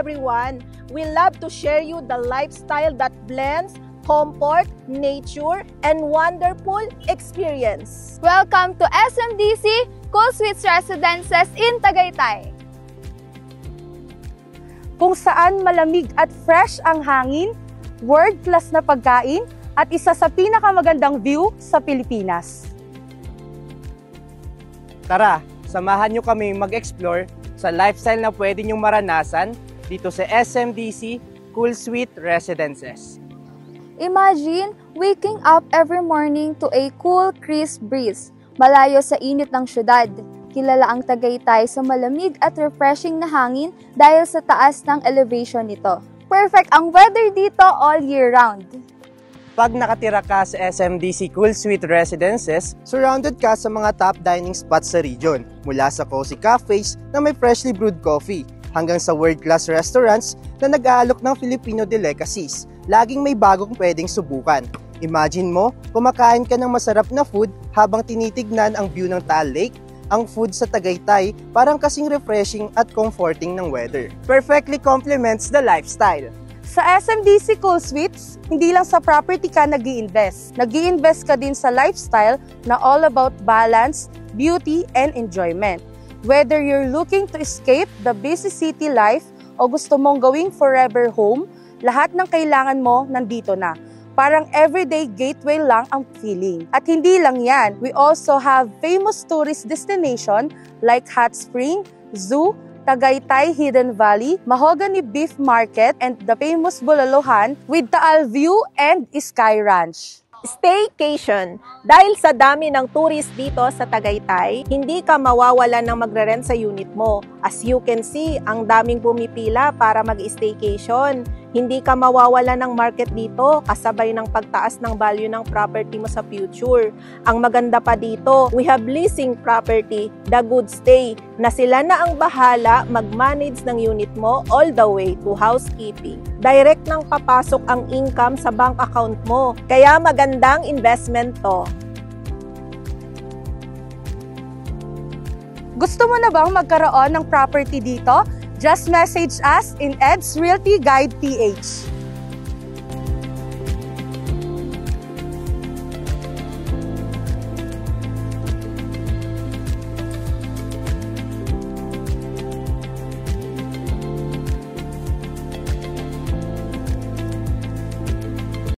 everyone. We love to share you the lifestyle that blends comfort, nature, and wonderful experience. Welcome to SMDC Cool Suites Residences in Tagaytay, kung saan malamig at fresh ang hangin, world-class na pagkain, at isa sa pinakamagandang view sa Pilipinas. Tara, samahan nyo kami mag-explore sa lifestyle na pwede nyong maranasan dito sa SMDC Cool Suite Residences. Imagine waking up every morning to a cool, crisp breeze, malayo sa init ng syudad. Kilala ang Tagaytay sa malamig at refreshing na hangin dahil sa taas ng elevation nito. Perfect ang weather dito all year round. Pag nakatira ka sa SMDC Cool Suite Residences, surrounded ka sa mga top dining spots sa region, mula sa cozy cafes na may freshly brewed coffee, hanggang sa world-class restaurants na nag-aalok ng Filipino delicacies. Laging may bagong pwedeng subukan. Imagine mo, kumakain ka ng masarap na food habang tinitignan ang view ng Taal Lake. Ang food sa Tagaytay parang kasing refreshing at comforting ng weather. Perfectly complements the lifestyle. Sa SMDC Cool Suites, hindi lang sa property ka nag-i-invest. Nag-i-invest ka din sa lifestyle na all about balance, beauty, and enjoyment. Whether you're looking to escape the busy city life o gusto mong gawing forever home, lahat ng kailangan mo nandito na. Parang everyday gateway lang ang feeling. At hindi lang yan, we also have famous tourist destination like Hot Spring, Zoo, Tagaytay Hidden Valley, Mahogany Beef Market, and the famous Bulalohan with Taal View and Sky Ranch. Staycation. Dahil sa dami ng tourist dito sa Tagaytay, hindi ka mawawalan ng magre-rent sa unit mo. As you can see, ang daming pumipila para mag-staycation. Hindi ka mawawala ng market dito kasabay ng pagtaas ng value ng property mo sa future. Ang maganda pa dito, we have leasing property, The Good Stay, na sila na ang bahala mag-manage ng unit mo all the way to housekeeping. Direct nang papasok ang income sa bank account mo, kaya magandang investment to. Gusto mo na bang magkaroon ng property dito? Just message us in Ed's Realty Guide PH.